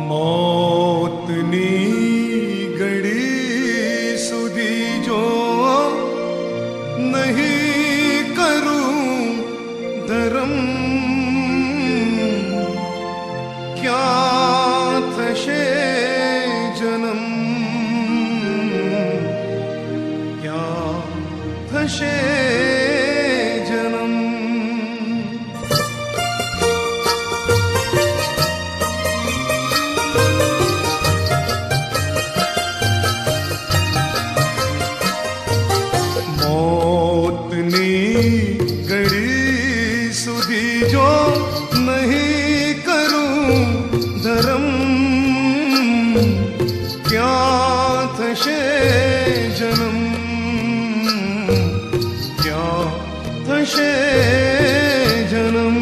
મોતની ઘડી સુધી જો નહીં કરું ધરમ, ક્યાં થશે જન્મ, ક્યાં થશે જન્મ. મોતની ઘડી સુધી જો નહીં કરું ધરમ, ક્યાં થશે જન્મ, ક્યાં થશે જન્મ.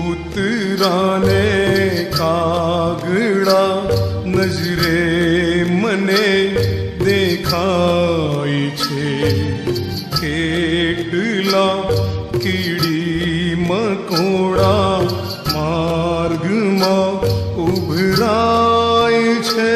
કૂતરાને કાગડા નજરે મને દેખાય છે, કેટલા કીડી મકોડા માર્ગમાં ઉભરાય છે.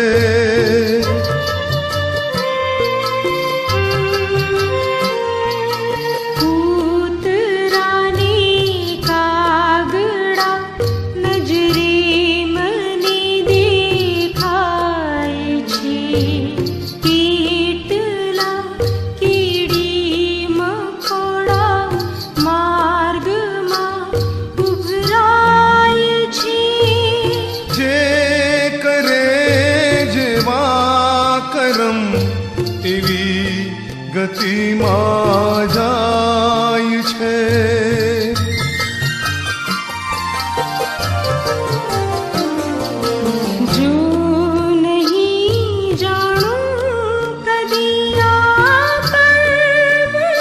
એવી ગતિમાં જાય છે. જો નહીં જાણું કદી આ કર્મનું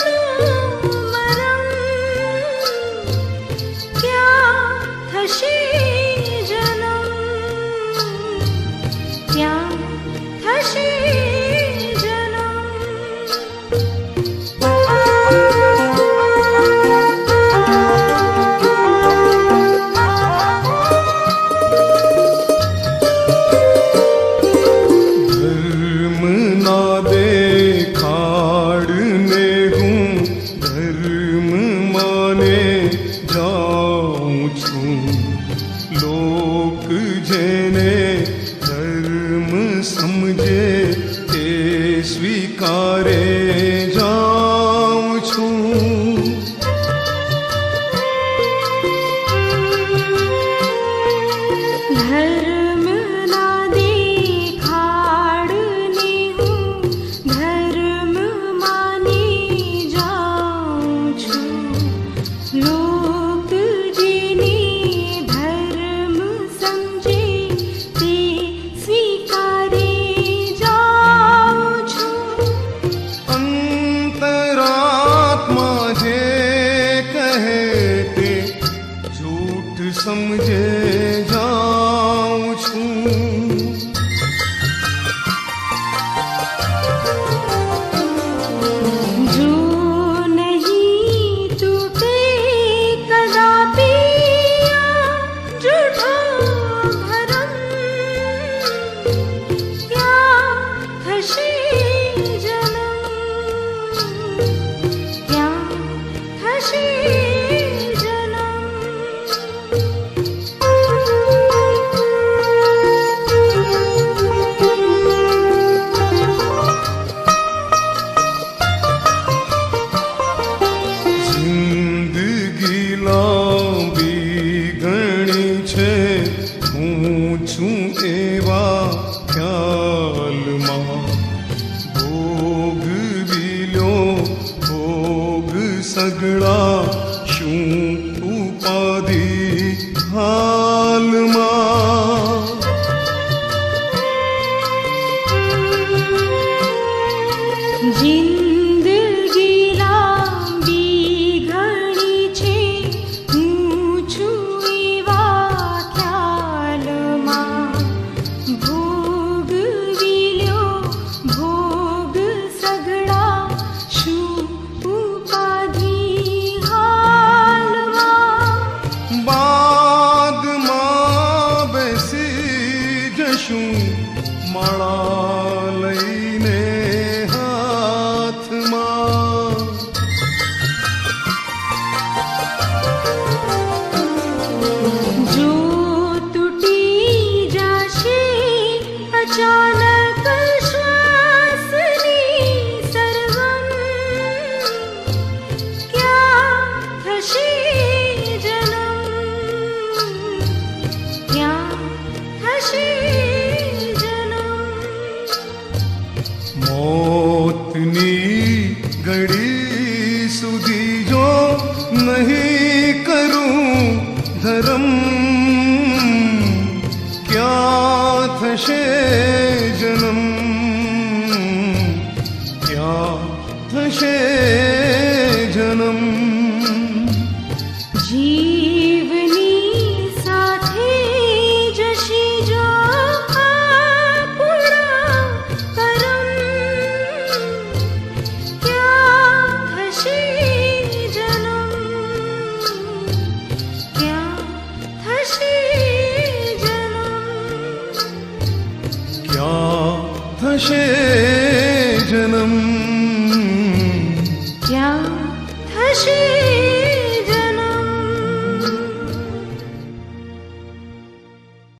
મરમ, ક્યાં થશે જન્મ, ક્યાં થશે લોક જેને ધર્મ સમજે તે સ્વીકારે જાઉં છું. ધર્મ ના દેખાડને હું ધર્મ માની જાઉં છું. લોક સમજે જાઉં છું. જો નહીં તૂટે કદાપી આ જૂઠો ભરમ, ક્યાં થશે જન્મ, ક્યાં થશે છું એવા ખ્યાલમાં ભોગવી લ્યો ભોગ સગળા શું ઉપાધિ હાલમાં જિંદગી લાંબી ઘણી છે હું છું એવા ખ્યાલમાં ભોગવી લ્યો ભોગ સગડા શું ઉપાધિ હાલમાં બાદમાં બેસી જશું માળા લઈને હાથમાં જો તૂટી જાશે અચાનક શ્વાસની સરગમ ક્યાં થશે જન્મ ક્યાં થશે જન્મ મોતની ઘડી સુધી જો નહીં કરું ધર્મ ક્યાં થશે જન્મ ક્યાં થશે જન્મ જીવની સાથે જશે જો આપણા કરમ ક્યાં થશે જન્મ ક્યાં થશે જન્મ ક્યાં થશે જન્મ ક્યાં થશે